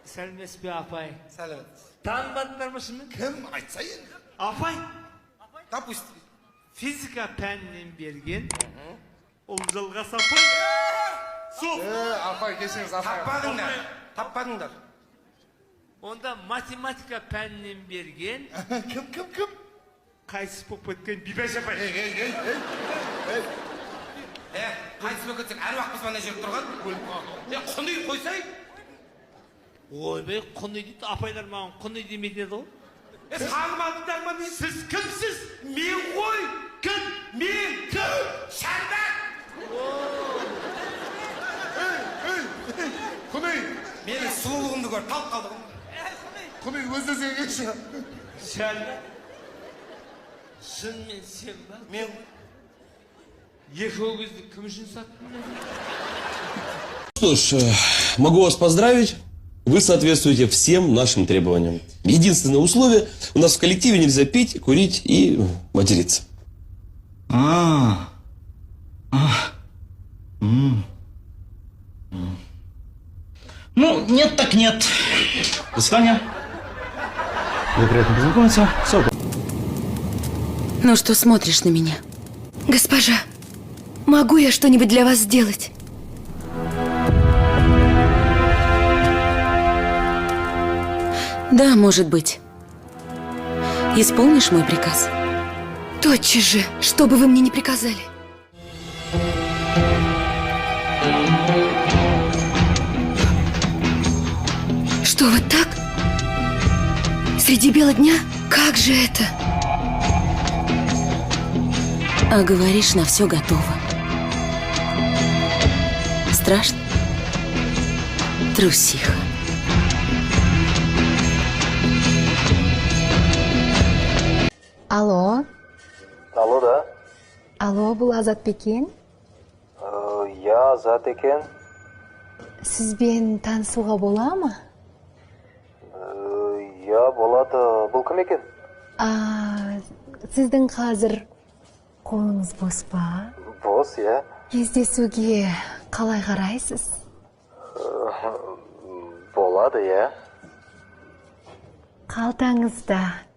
Сәлеметсіз апай. Сәлеметсіз. Танымадыңдар ма шынымен? Кім айтса енді? Апай. Допустим. Физика пәнінен берген Ұлжалғас апай. Сол. Апай, кешіңіз апай. Таппадыңдар. Онда математика пәнінен берген Кім? қайсыз болып кеткен Бибаш апай. Қайтыс болып кетсек, әруақ біз мана жеріп тұрған? Құны қойсай? Ойбай, құны дейді, апайлар маған құны демейді еді ғой. Сағымадыңдар ма мен? Сіз кімсіз? Мен ғой! Кім? Мен кім? Шәрбәк! Құдай, Менің сұлулығымды көр, талып қалды ғой. Құдай өзі келші. Шәрбәк. Шынымен сен ба? Мен Екі өгізді кім үшін саттың? Что ж, могу вас поздравить. Вы соответствуете всем нашим требованиям. Единственное условие: у нас в коллективе нельзя пить, курить и материться. Ну, нет так нет. До свидания. Было приятно познакомиться. Все. Ну что смотришь на меня? Госпожа, могу я что-нибудь для вас сделать? Да, может быть. Исполнишь мой приказ? Тотчас же, что бы вы мне ни приказали. Что, вот так? Среди бела дня? Как же это? А говоришь, на все готово. Страшно? Трусиха. Алло. Алло, да? Алло, бұл Азат бекен. Я Азат екен. Сізбен танысуға бола ма? Я болады. Бұл кім екен? Сіздің қазір қолыңыз бос па? Бос, я. Кездесуге қалай қарайсыз? Болады, я. Қалтаңызда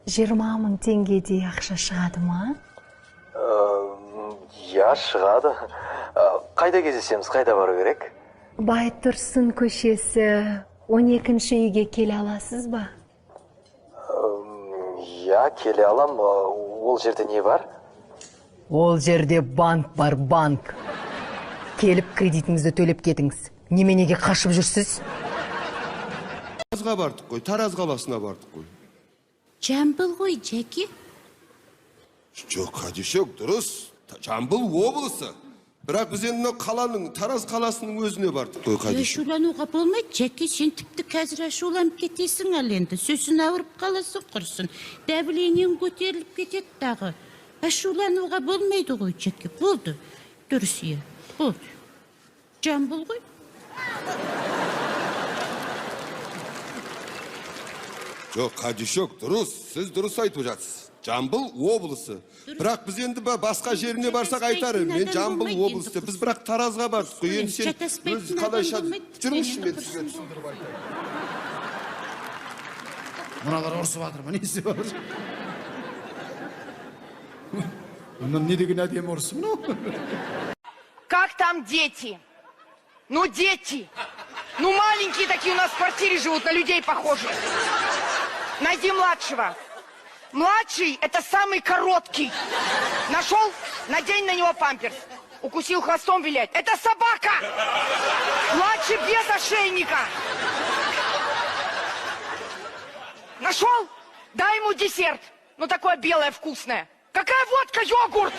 20 000 теңгедей ақша шығады ма? Я шығады. Қайда кездесеміз, қайда бару керек? Байтұрсын көшесі 12-ші үйге келе аласыз ба? Я келе алам. Ол жерде не бар? Ол жерде банк бар, банк. Келіп кредитіңізді төлеп кетіңіз. Неменеге қашып жүрсіз? Таразға бардық қой, Тараз қаласына бардық қой. Жамбыл ғой, Жеке? Жоқ, қадишок, дұрыс. Жамбыл облысы. Бірақ біз енді қаланың, Тараз қаласының өзіне бардық қой, қадишок. Ашулануға болмайды, Жеке, сен тіпті қазір ашуланып кетесің ал енді. Сөзін ауырып қаласың құрсын. Давлениең көтеріліп кетеді дағы. Ашулануға болмайды ғой, Жеке. Болды. Дұрыс, е. Болды. Жамбыл ғой. Жоқ, қадишок, дұрыс. Сіз дұрыс айтып жатсыз. Жамбыл облысы. Бірақ біз енді басқа жеріне барсақ айтар. Мен Жамбыл облысы. Біз бірақ Таразға бардық қой. Енді сен өз қалайша жүріңізші мен сізге түсіндіріп айтайын. Мыналар ұрсып жатыр ма? Несі бар? Онан не деген әдемі ұрсы мынау? Как там дети? Ну, дети. Ну, маленькие такие у нас в квартире живут, на людей похожи. Найди младшего. Младший – это самый короткий. Нашел? Надень на него памперс. Укусил хвостом, виляет. Это собака! Младший без ошейника. Нашел? Дай ему десерт. Ну, такое белое, вкусное. Какая водка, йогурт?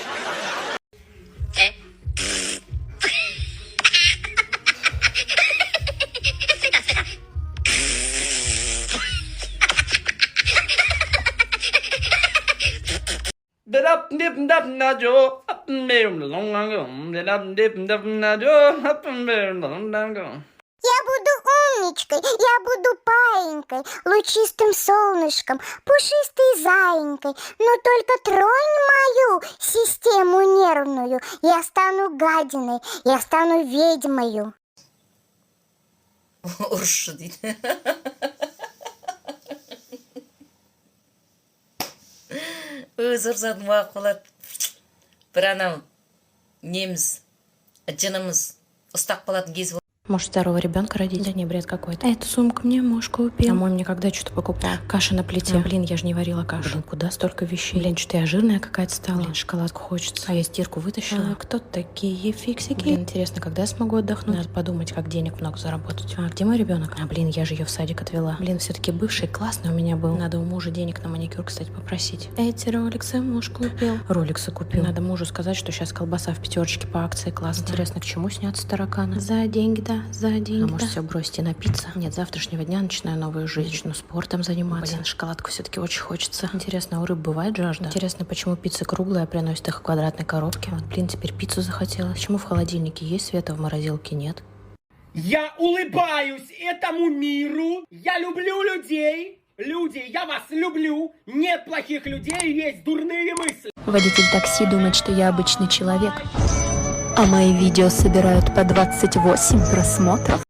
Я буду умничкой, я буду паинькой, лучистым солнышком, пушистой заинькой. Но только тронь мою систему нервную, я стану гадиной, я стану ведьмою. ұршы дейді. Өз ұрсатын уақыт болады. Бір анау неміз, жынымыз ұстақ болатын кез болады. Может, второго ребенка родить? Да не, бред какой-то. Эту сумку мне муж купил. А мой мне когда что-то покупал. Каша на плите. Блин, я же не варила кашу. Блин, куда столько вещей? Блин, что-то я жирная какая-то стала. Блин, шоколадку хочется. А я стирку вытащила. А кто такие фиксики? Блин, интересно, когда я смогу отдохнуть? Надо подумать, как денег много заработать. А где мой ребенок? А, блин, я же ее в садик отвела. Блин, все-таки бывший классный у меня был. Надо у мужа денег на маникюр, кстати, попросить. Эти роликсы муж купил. Роликсы купил. Надо мужу сказать, что сейчас колбаса в пятерочке по акции классно. Интересно, к чему снятся тараканы? За деньги, да, за деньги. Может, все бросить и напиться? Нет, с завтрашнего дня начинаю новую жизнь. Начну спортом заниматься. Блин, шоколадку все-таки очень хочется. Интересно, у рыб бывает жажда? Интересно, почему пицца круглая, а приносит их в квадратной коробке? Вот, блин, теперь пиццу захотелось. Почему в холодильнике есть света, в морозилке нет? Я улыбаюсь этому миру. Я люблю людей. Люди, я вас люблю. Нет плохих людей, есть дурные мысли. Водитель такси думает, что я обычный человек. А мои видео собирают по 28 просмотров.